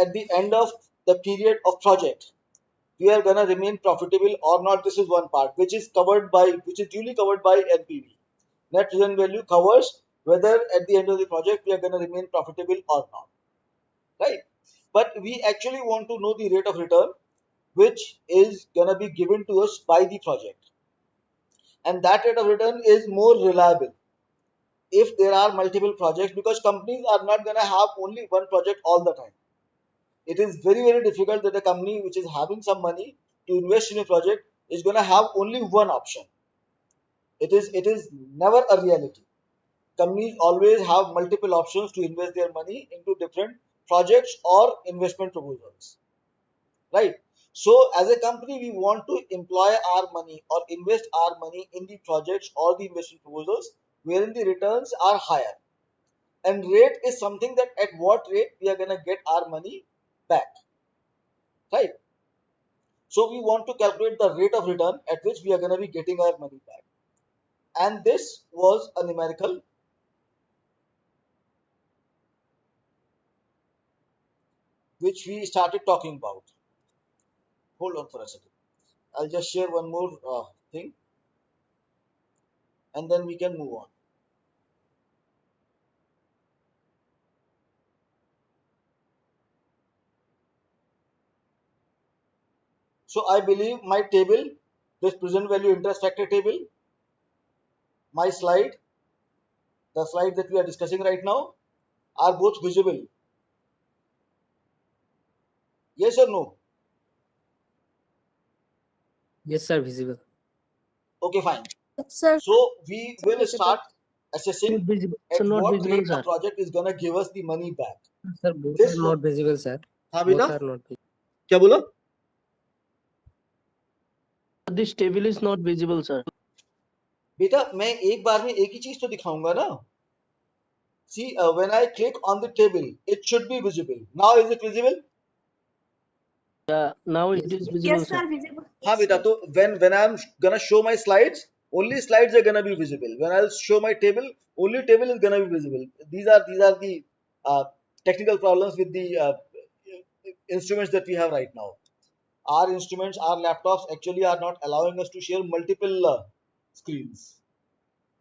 at the end of the period of project we are gonna remain profitable or not. This is one part which is duly covered by NPV. Net present value covers whether at the end of the project we are gonna remain profitable or not, right? But we actually want to know the rate of return which is gonna be given to us by the project, and that rate of return is more reliable if there are multiple projects, because companies are not gonna have only one project all the time. It is very difficult that a company which is having some money to invest in a project is going to have only one option. It is never a reality. Companies always have multiple options to invest their money into different projects or investment proposals, right? So as a company we want to employ our money or invest our money in the projects or the investment proposals wherein the returns are higher, and rate is something that at what rate we are going to get our money back, right? So we want to calculate the rate of return at which we are going to be getting our money back. And this was a numerical which we started talking about. Hold on for a second. I'll just share one more thing and then we can move on. So I believe my table, this present value interest factor table, my slide, the slide that we are discussing right now, are both visible. Yes or no? Yes, sir, visible. Okay, fine. Sir, So we it's will visible. start assessing Not visible. at So not what visible, rate a sir. project is going to give us the money back. Sir, both are This not visible, sir. हाँ Both बेटा are not visible. क्या बोला? This table is not visible, sir. बेटा मैं एक बार में एक ही चीज तो दिखाऊंगा ना. See, when I click on the table, it should be visible. Now is it visible? Yeah, now it Yes, is sir. visible, Yes, sir. sir, visible. हाँ बेटा, तो when I'm gonna show my slides, only slides are gonna be visible. When I'll show my table, only table is gonna be visible. These are the uh, technical problems with the instruments that we have right now. Our instruments, our laptops actually are not allowing us to share multiple screens.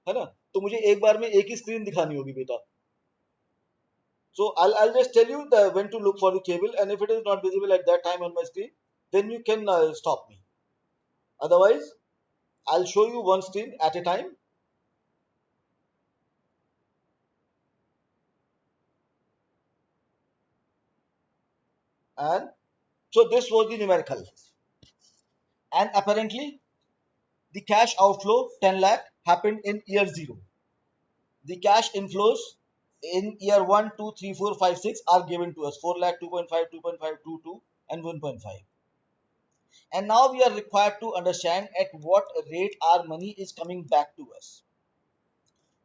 है ना? तो मुझे एक बार में एक ही screen दिखानी होगी बेटा. So I'll just tell you when to look for the table, and if it is not visible at that time on my screen, then you can stop me. Otherwise, I'll show you one screen at a time. And so this was the numerical. And apparently, the cash outflow 10 lakh happened in year 0. The cash inflows in year 1, 2, 3, 4, 5, 6 are given to us 4 lakh, 2.5, 2.5, 2.2, and 1.5. And now we are required to understand at what rate our money is coming back to us.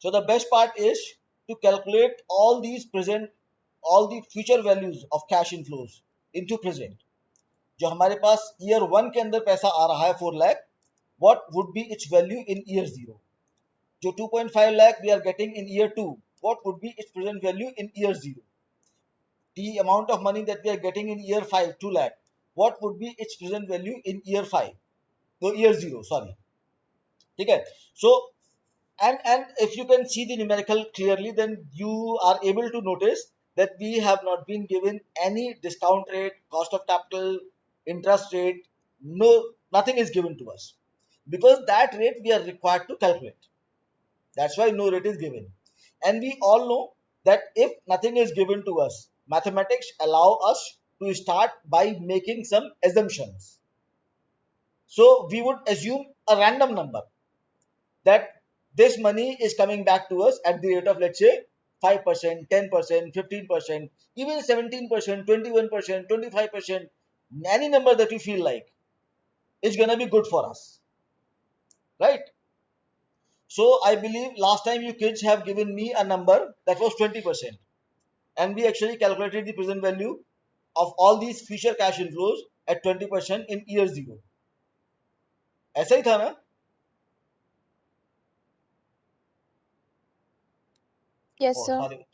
So the best part is to calculate all the future values of cash inflows into present. जो हमारे पास year 1 के अंदर पैसा आ रहा है 4 lakh, what would be its value in year 0? जो 2.5 lakh we are getting in year 2, what would be its present value in year 0? The amount of money that we are getting in year 5, 2 lakh, what would be its present value in year 5? No, year 0, sorry. Okay. So and if you can see the numerical clearly, then you are able to notice that we have not been given any discount rate, cost of capital, interest rate. No, nothing is given to us, because that rate we are required to calculate. That's why no rate is given. And we all know that if nothing is given to us, mathematics allow us to start by making some assumptions. So we would assume a random number, that this money is coming back to us at the rate of, let's say, 5%, 10%, 15%, even 17%, 21%, 25%, any number that you feel like is going to be good for us, right? So I believe last time you kids have given me a number that was 20%, and we actually calculated the present value of all these future cash inflows at 20% in year 0. ऐसा ही था ना? Yes, Oh, sir. sorry.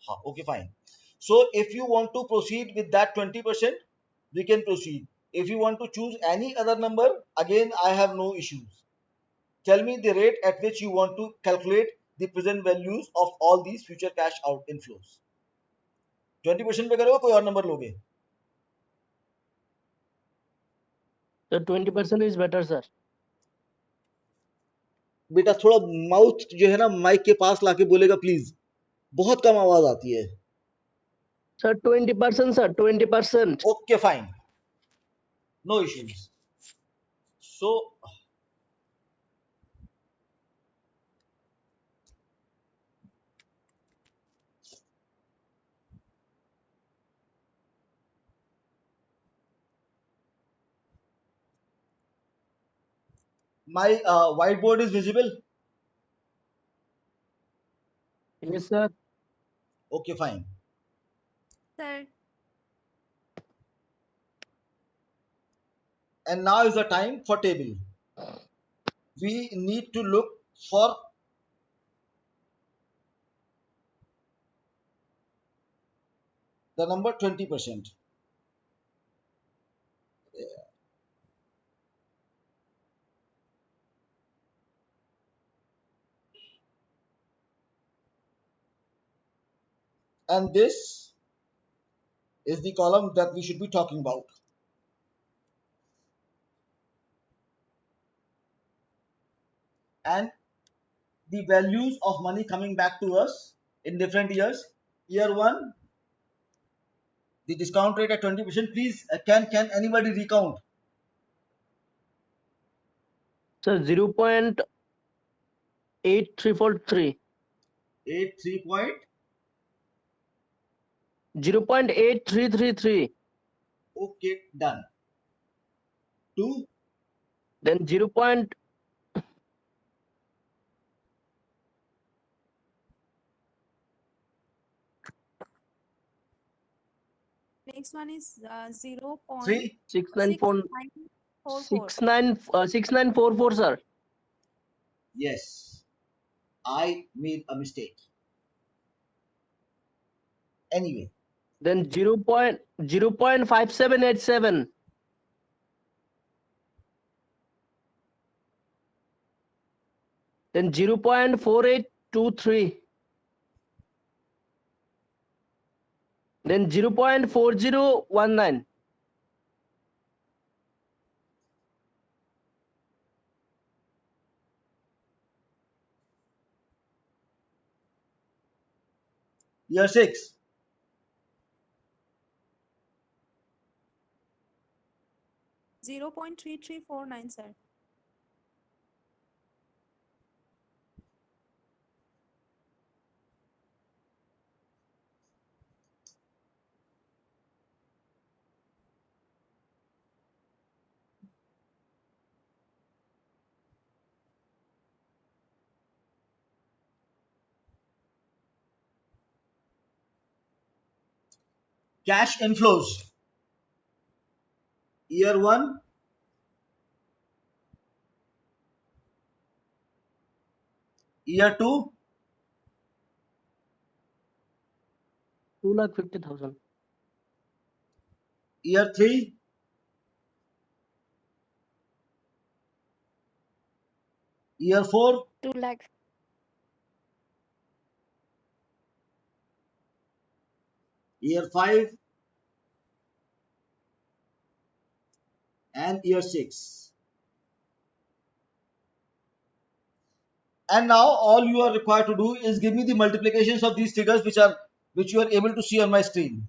हाँ, okay, fine. So if you want to proceed with that 20%, we can proceed. If you want to choose any other number, again I have no issues. Tell me the rate at which you want to calculate the present values of all these future cash out inflows. 20% पे करोगे, कोई और number लोगे? So 20% is better, sir. बेटा थोड़ा mouth जो है ना माइक के पास लाके बोलेगा प्लीज, बहुत कम आवाज आती है. Sir, 20%, sir, 20%. Okay, fine, no issues. So my whiteboard is visible. Yes, sir. Okay, fine. Sir, And now is the time for table. We need to look for the number 20%. And this is the column that we should be talking about. And the values of money coming back to us in different years. Year 1, the discount rate at 20%. Please, can anybody recount? Sir, 0.8343. 83 point. 0.8333. Okay, done. 2, Then 0. next one is 3. 6944. 0.6944. 6944, sir. Yes, I made a mistake. Anyway, Then 0.5787. Then 0.4823. Then 0.4019. year 6. 0.3349, sir. Cash inflows. Year 1, year 2, 2,50,000. year 3, year 4, 2 lakh. year 5, and year 6. And now all you are required to do is give me the multiplications of these figures which you are able to see on my screen.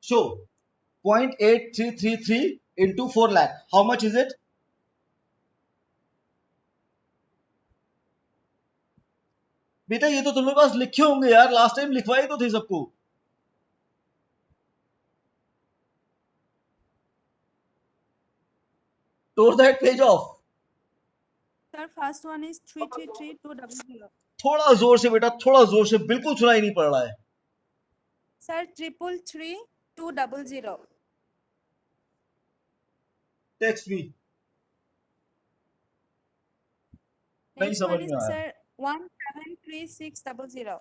So 0.8333 into 4 lakh. How much is it? बेटा ये तो तुम लोग पास लिखे होंगे यार, last time लिखवाई तो थे सबको. Tore that page off. Sir, first one is 333200. थोड़ा जोर से बेटा, थोड़ा जोर से, बिल्कुल सुनाई नहीं पड़ रहा है। Sir, 333,200. टेक्स्ट भी नहीं Next समझ one is में आया। sir 173600.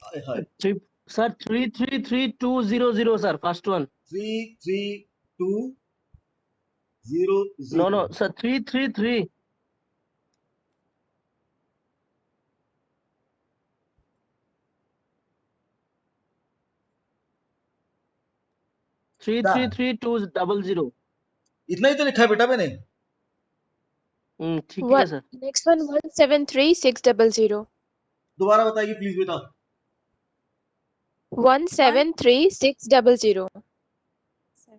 हाय हाय। Three, sir, 333200, sir. First one. 33200। No, sir. 333. 333200. इतना ही तो लिखा है बेटा मैंने। ठीक है सर। Next one 173600. दोबारा बताइए प्लीज बेटा। 173600. Sir.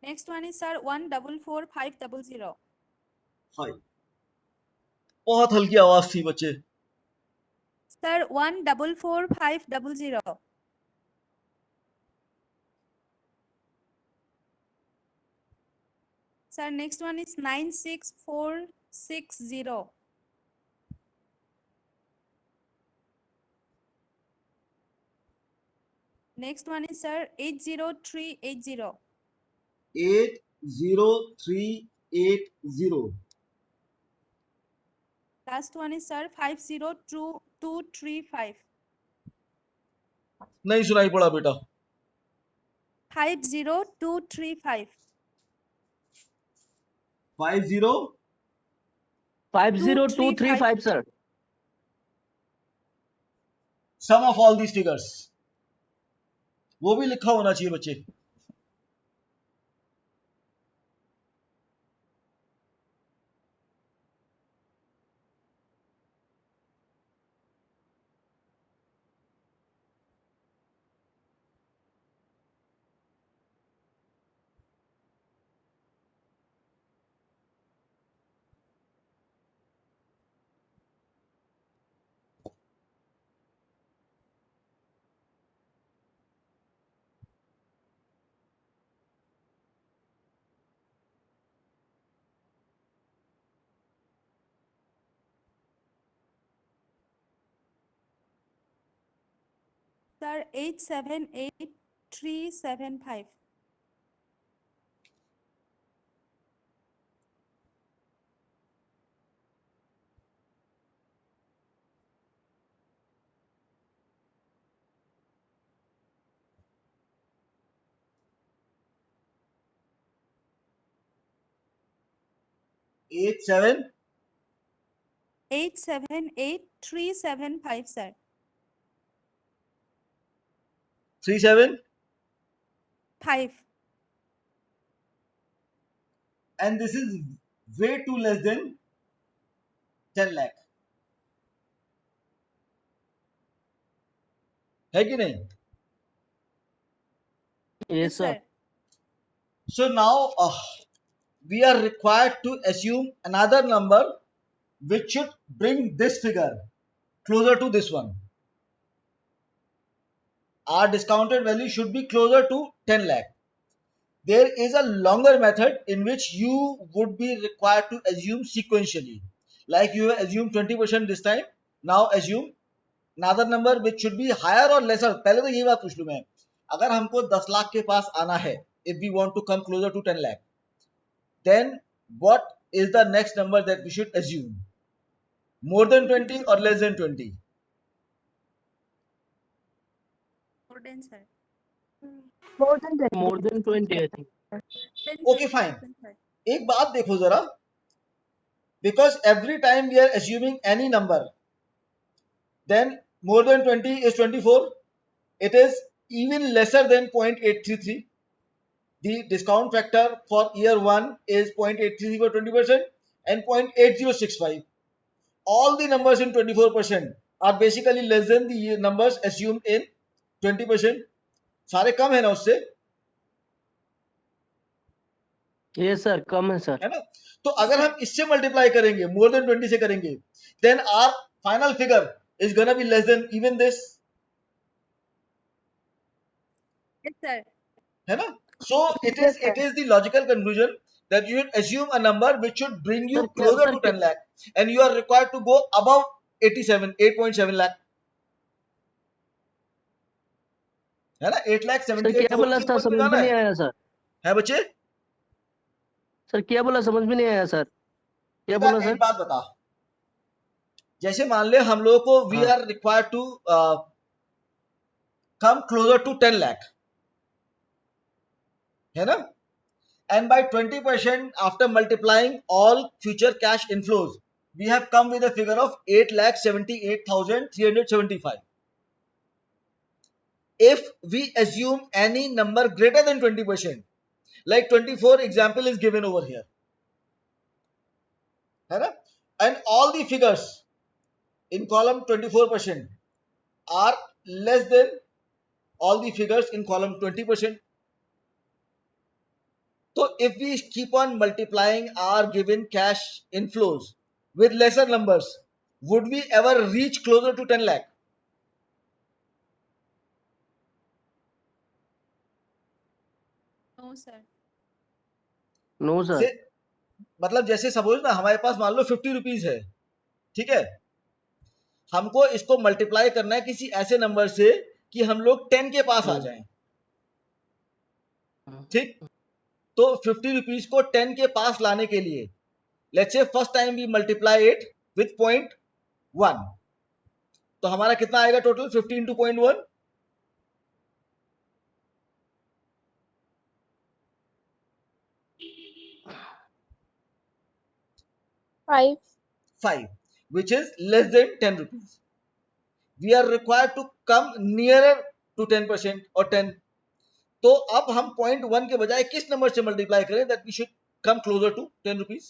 Next one is sir 144,500. हाय, बहुत हल्की आवाज थी बच्चे। Sir 144,500. Sir, next one is 96460. Next one is sir 80380. 80380। Last one is sir 502235. नहीं सुनाई पड़ा बेटा। 50235. 50 50235, sir. Sum of all these figures, वो भी लिखा होना चाहिए बच्चे। Sir 878375. Eight seven 878375, sir. 37 5. and this is way too less than 10 lakh, है कि नहीं? Yes, sir. So now we are required to assume another number which should bring this figure closer to this one. Our discounted value should be closer to 10 lakh. There is a longer method in which you would be required to assume sequentially. Like you have assumed 20% this time, now assume another number which should be higher or lesser. पहले तो यही बात पूछ लूं मैं, अगर हमको 10 लाख के पास आना है, if we want to come closer to 10 lakh, then what is the next number that we should assume? More than 20 or less than 20? More than, sir. More than 20. More than 20, I think. Okay, fine. एक बात देखो जरा, because every time we are assuming any number, then more than 20 is 24. It is even lesser than 0.833. The discount factor for year 1 is 0.833 for 20% and 0.8065. All the numbers in 24% are basically less than the numbers assumed in 20%. सारे कम है ना उससे, Yes, sir. Come है, sir. है ना? तो अगर हम इससे मल्टीप्लाई करेंगे, मोर देन 20 से करेंगे, then our final figure is gonna be less than even this, Yes, sir. है ना? So it Yes, is sir. the logical conclusion that you should assume a number which should bring you Sir, closer sir, to 10 lakh, and you are required to go above 8.7 lakh. है ना? 8,78,000 क्या बोला की sir? ऊपर तो समझ जाना में नहीं आया सर. है बच्चे? सर क्या बोला? समझ में नहीं आया सर. क्या बेटा बोला एक सर? बात बता, जैसे मान ले हम लोगों को वी हाँ. Are required to come closer to 10 lakh, है ना? And by 20% after multiplying all future cash inflows, we have come with a figure of 8,78,375. If we assume any number greater than 20%, like 24 example is given over here, है ना? And all the figures in column 24% are less than all the figures in column 20%. So if we keep on multiplying our given cash inflows with lesser numbers, would we ever reach closer to 10 lakh? No, sir. No sir. से मतलब जैसे suppose ना हमारे पास मान लो 50 rupees है, ठीक है, हमको इसको मल्टीप्लाई करना है किसी ऐसे नंबर से कि हम लोग 10 के पास आ जाएं, ठीक? तो 50 रुपीज को 10 के पास लाने के लिए let's say first time we multiply it with 0.1, तो हमारा कितना आएगा total? 50 into 0.1, 5. 5, which is less than 10 rupees. We are required to come nearer to 10% or 10. तो अब हम 0.1 के बजाय किस नंबर से मल्टीप्लाई करें that we should come closer to 10 rupees?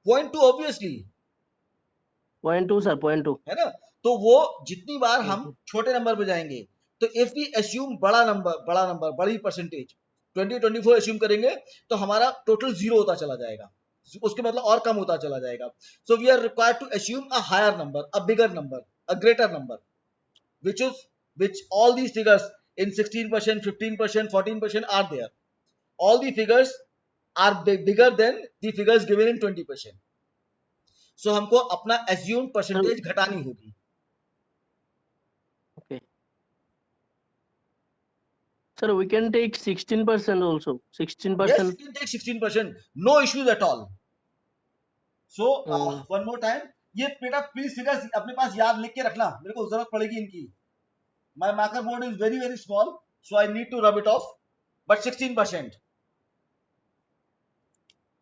0.2 obviously, 0.2 sir. 0.2. है ना? तो वो जितनी बार हम छोटे नंबर पे जाएंगे, तो इफ वी अस्यूम बड़ा नंबर बड़ी परसेंटेज 2024 अस्यूम करेंगे तो हमारा टोटल जीरो होता चला जाएगा, उसके मतलब और कम होता चला जाएगा. So we are required to assume a higher number, a bigger number, a greater number, which all these figures in 16%, 15%, 14% are there. All the figures are bigger than the figures given in 20%. So हमको अपना assumed percentage घटानी होगी. Okay. Sir, we can take 16% also. 16%. Yes, you can take 16%. No issues at all. So one more time, ये बेटा please figures अपने पास याद लिख के रखना, मेरे को जरूरत पड़ेगी इनकी. My marker board is very very small, so I need to rub it off. But 16%,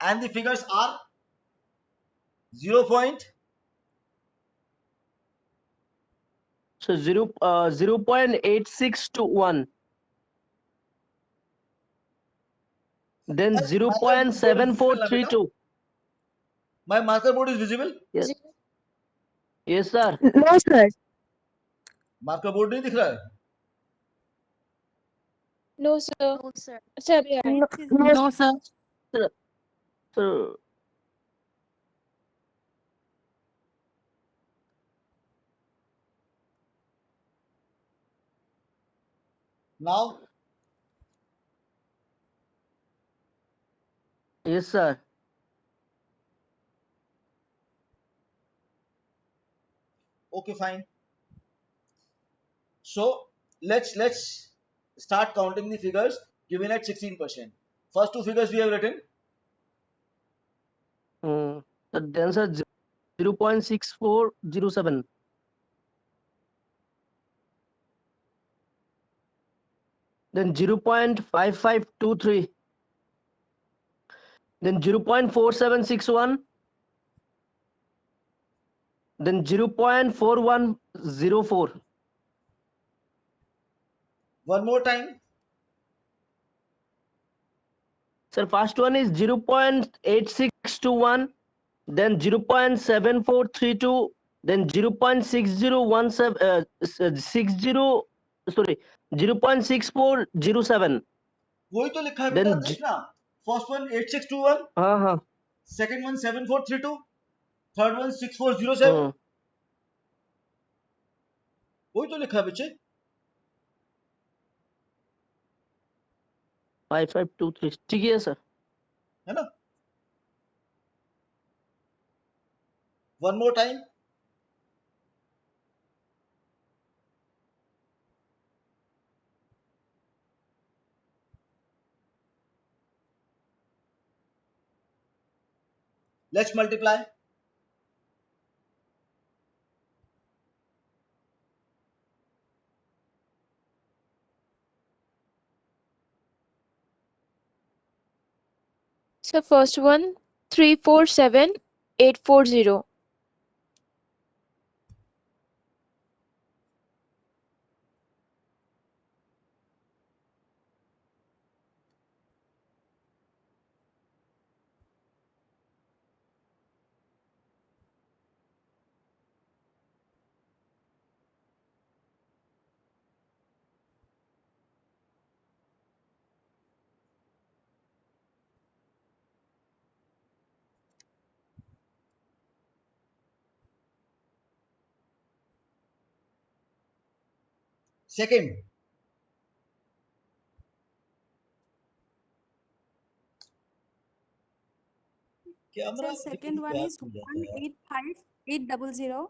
and the figures are 0. So 0.86 to 1. Then Marker board is visible ना बेटा? 0.7432. My marker board is visible. Yes. Yes, sir. No, sir. Marker board नहीं दिख रहा है? No, sir. No, sir. Sir, yeah. No, sir. So Now, yes, sir. okay, fine. So let's start counting the figures given at 16%. First two figures we have written. So then sir 0.6407. Then 0.5523. Then 0.4761. Then 0.4104. One more time. Sir, first one is 0.8621, then 0.7432, then 0.6017, 0.6407. वही तो लिखा है Then बेटा, देखना. First one 8621, हाँ. second one 7432, third one 6407. वही तो लिखा है बच्चे. 5523 ठीक है सर. है ना. One more time. Let's multiply. So first one, 347840. Second. Camera Sir, second one is 185800.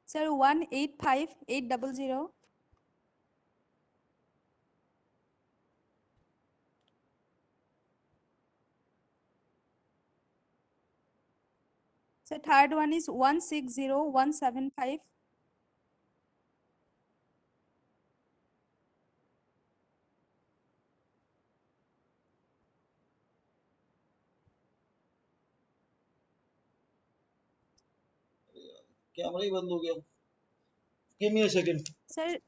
Sir, 185800. Sir, third one is 160175. Camera ही बंद हो गया. Give me a second. Sir,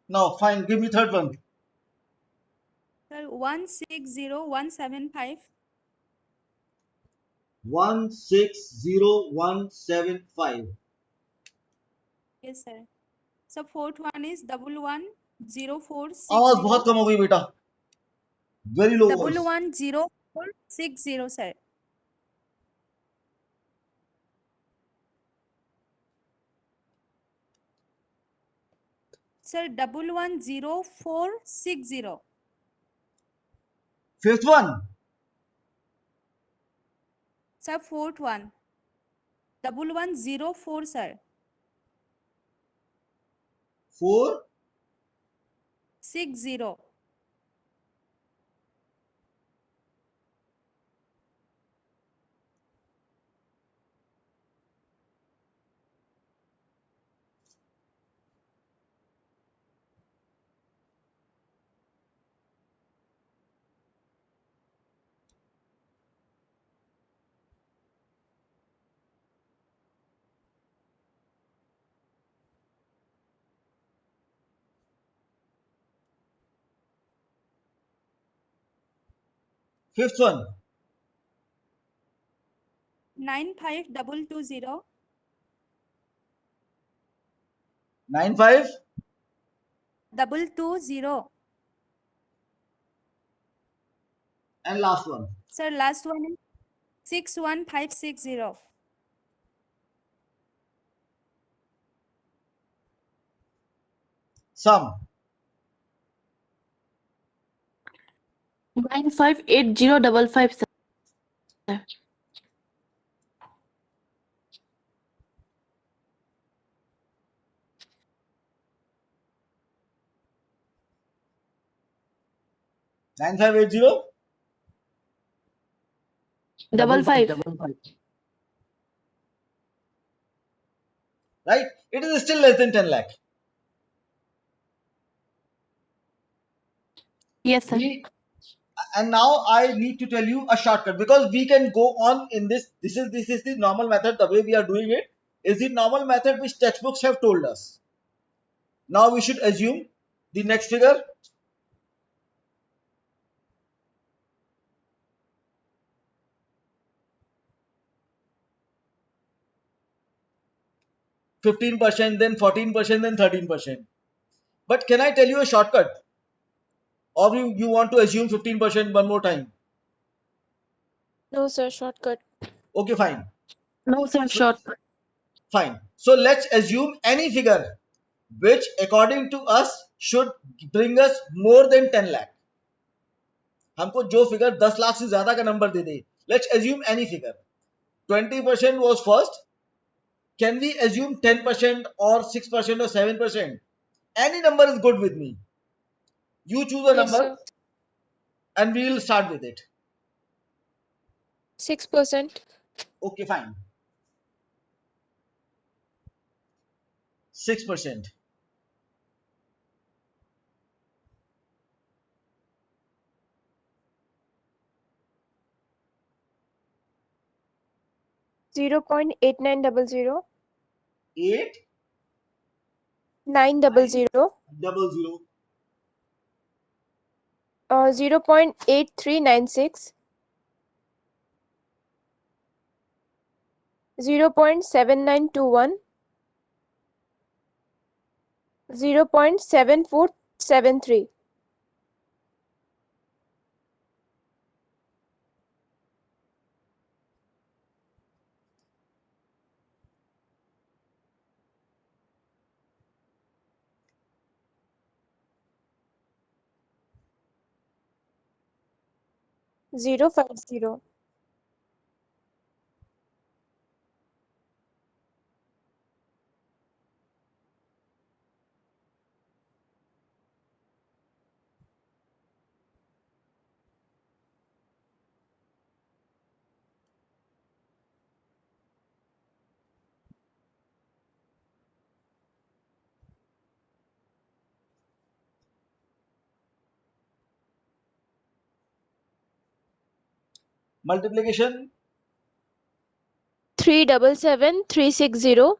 Now fine. Give me third one. sir, 160175. 160175. Yes, sir. So fourth one is 110460. आवाज बहुत कम हो गई बेटा. Very low voice. 110460, sir. Sir, 110460. Fifth one. Sir, fourth one. 1104, sir. 4. 60. Fifth one. 95220. 95. 220. And last one. Sir, last one is 61560. Sum. 958055 sir. 9580. 55 55. right? It is still less than 10 lakh. Yes, sir. And now I need to tell you a shortcut, because we can go on in this. This is the normal method. The way we are doing it is the normal method which textbooks have told us. Now we should assume the next figure. %15%, then 14%, then 13%. But can I tell you a shortcut? Or you want to assume 15% one more time? No, sir. Shortcut. Okay, fine. No, sir. So, Short. fine. So let's assume any figure which according to us should bring us more than 10 lakh. हमको जो figure 10 lakh से ज्यादा का number they they. Let's assume any figure. 20% was first. Can we assume 10% or 6% or 7%? Any number is good with me. You choose a Yes, number sir. and we will start with it. 6%. Okay, fine. 6%. 0.8900. 8 900. 00 0.8396. 0.7921. 0.7473. Zero 50. multiplication. 377,360.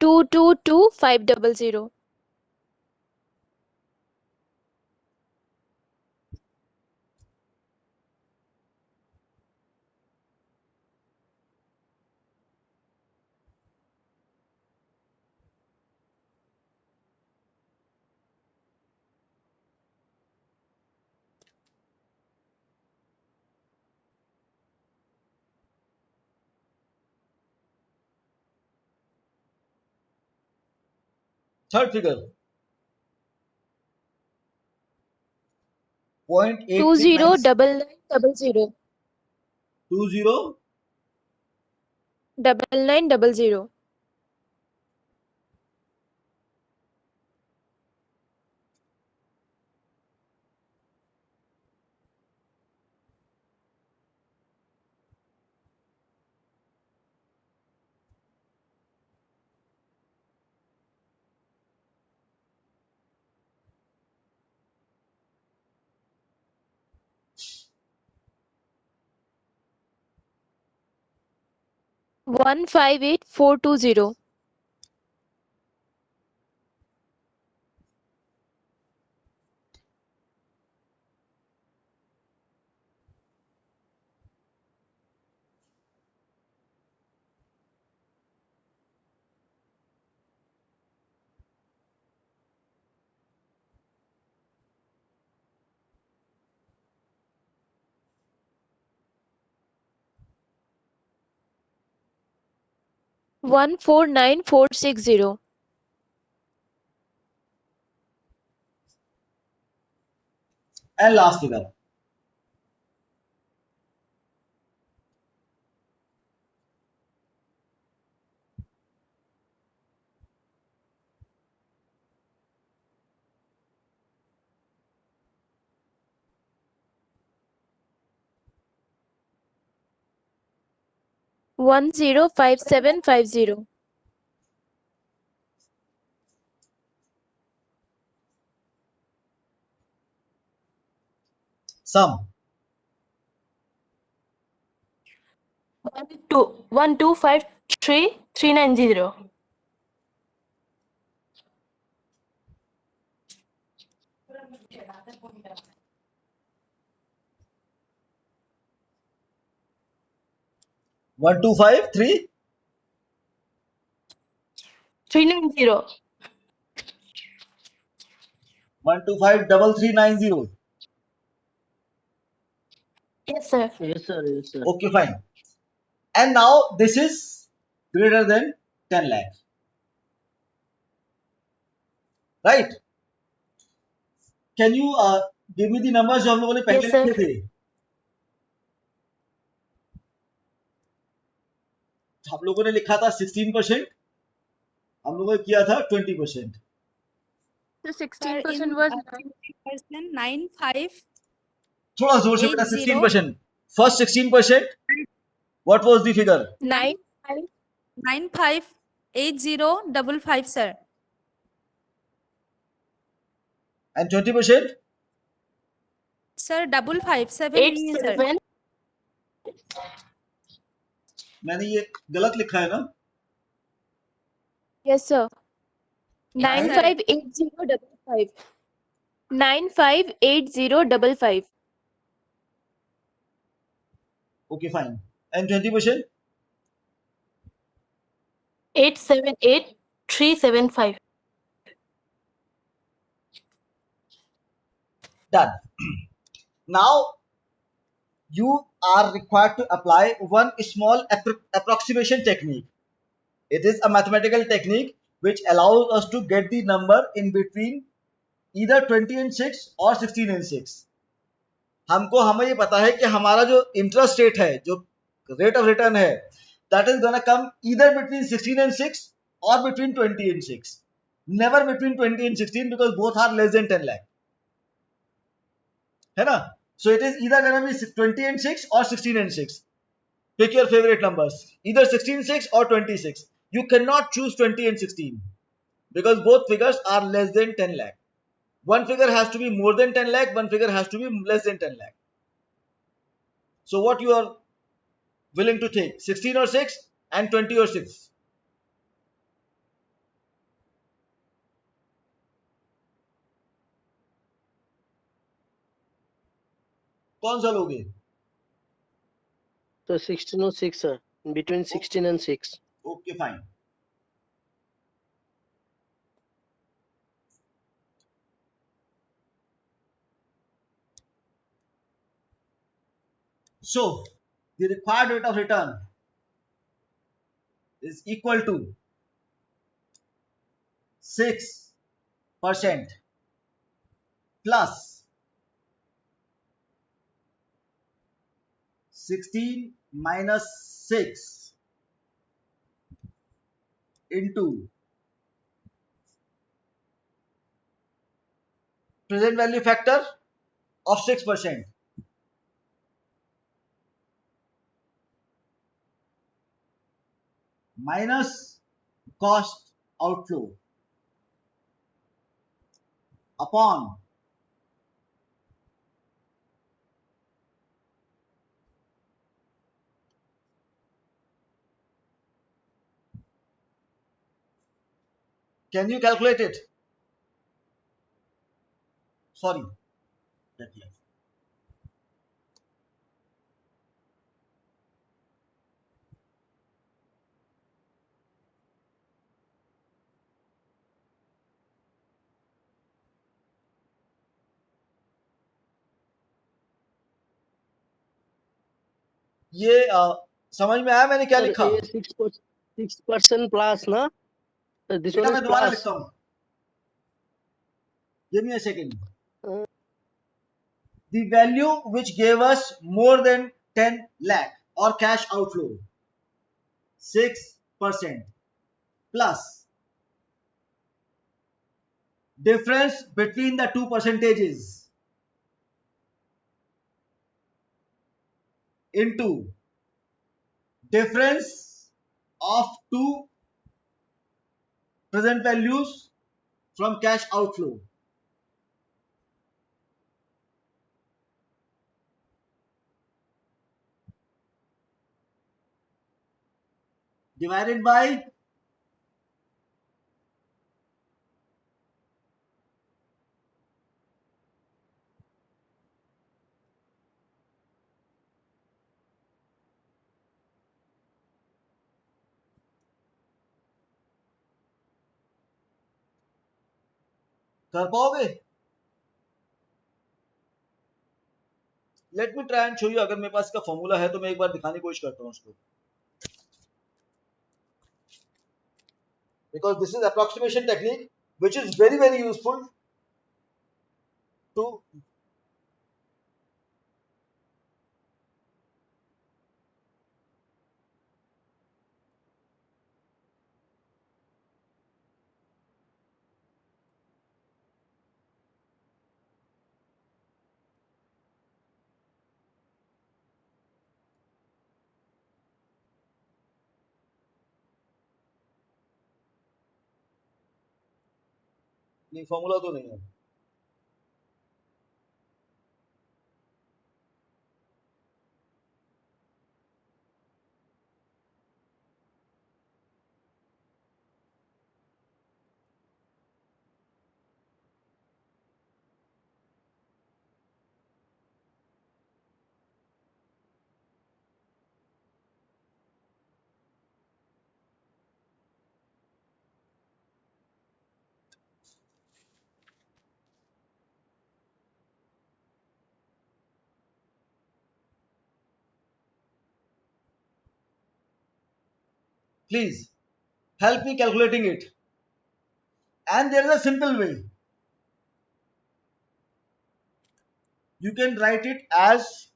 222,500. Third figure. 0.8396. 20,9900. 20. 9900. 158,420. 149,460. And last figure. One zero 5750. Sum. 1253390. 1253. 390. 1253390. Yes, sir. Yes, sir. Yes, sir. Okay, fine. And now this is greater than 10 lakh. Right? Can you give me the numbers जो हम लोगों ने पहले Yes, sir. लिखे थे? हम लोगों ने लिखा था 16%, हम लोगों ने किया था 20%. So Sir, 16% in was 20% 95 थोड़ा जोर से बेटा 16%. First 16%. What was the figure? 9 958055, sir. And 20%? Sir, 557 नहीं है, sir. 87. मैंने ये गलत लिखा है ना? Yes, sir. Yes, sir. 958055. 958055. Okay, fine. And 20%? 878375. Done. Now you are required to apply one small approximation technique. It is a mathematical technique which allows us to get the number in between either 20 and 6 or 16 and 6. हमको हमें ये पता है कि हमारा जो interest rate है, जो रेट ऑफ रिटर्न है, that is gonna come either between 16 and 6 or between 20 and 6. Never between 20 and 16 because both are less than 10 lakh. है ना? So it is either gonna be 20 and 6 or 16 and 6. Pick your favorite numbers, either 16, 6 or 26. You cannot choose 20 and 16 because both figures are less than 10 lakh. One figure has to be more than 10 lakh, one figure has to be less than 10 lakh. So what you are willing to take, 16 or 6 and 20 or 6? कौन सा लोगे? So 16 or 6, sir. Between 16 and 6. Okay, fine. So the required rate of return is equal to 6% plus 16 minus 6 into present value factor of 6% minus cost outflow upon can you calculate it? Sorry, that left. ये समझ में आया मैंने क्या Sir, लिखा? ये 6% plus, na? Sir, this बेटा one मैं is दोबारा plus. लिखता हूँ. Give me a second. the value which gave us more than 10 lakh or cash outflow, 6% plus difference between the two percentages into difference of two present values from cash outflow divided by कर पाओगे? Let me try and show you. अगर मेरे पास इसका formula है तो मैं एक बार दिखाने की कोशिश करता हूँ उसको. Because this is approximation technique which is very useful to नहीं, फॉर्मूला तो नहीं है. Please help me calculating it. And there is a simple way. You can write it as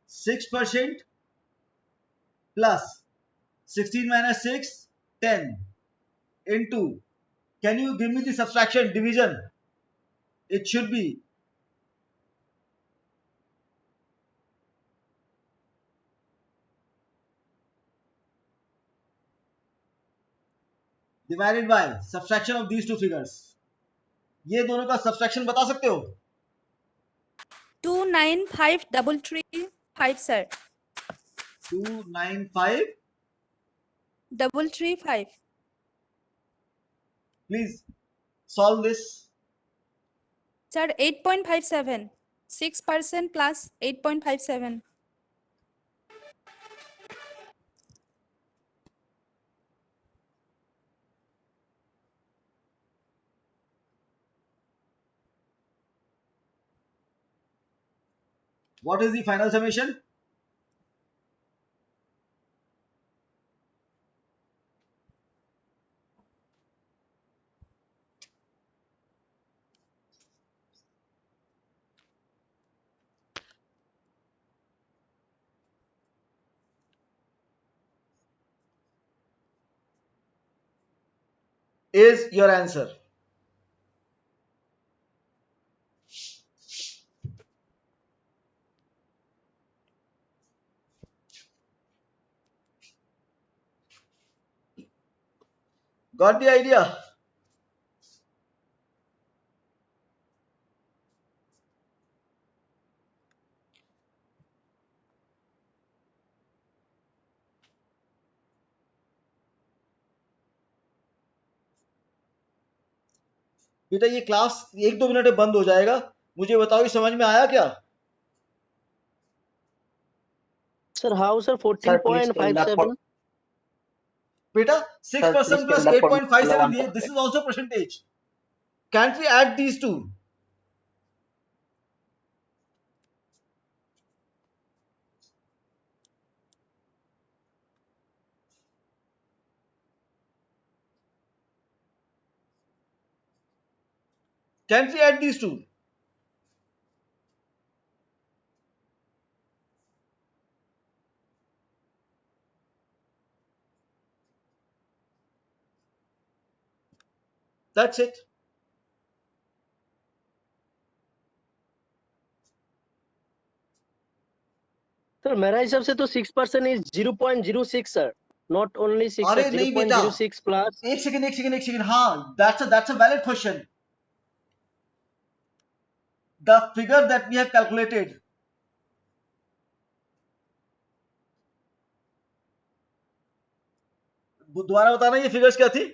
6% plus 16 minus 6, 10 into. Can you give me the subtraction division? It should be divided by subtraction of these two figures. ये दोनों का subtraction बता सकते हो? 29533 sir. 295. 335. Please solve this. Sir, 8.57. 6% plus 8.57. What is the final summation? Is your answer. Got the idea? बेटा ये class 1-2 minute में बंद हो जाएगा. मुझे बताओ ये समझ में आया क्या? Sir how sir Sir, please scale up for 14.57. बेटा sir, please 6% plus scale up for 8.57 one दिए. This percent. is also percentage. Can't we add these two? Can't we add these two? That's it. Sir मेरा हिसाब से तो 6% is 0.06 sir, not only 6 अरे sir, नहीं बेटा, 0.06 plus. एक second, हाँ, that's a valid question. The figure that we have calculated, दोबारा बताना ये फिगर्स क्या थी?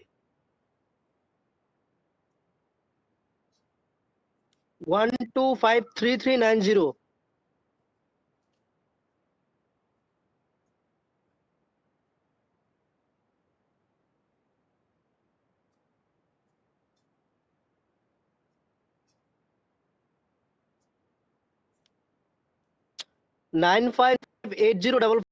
1253390. $95805.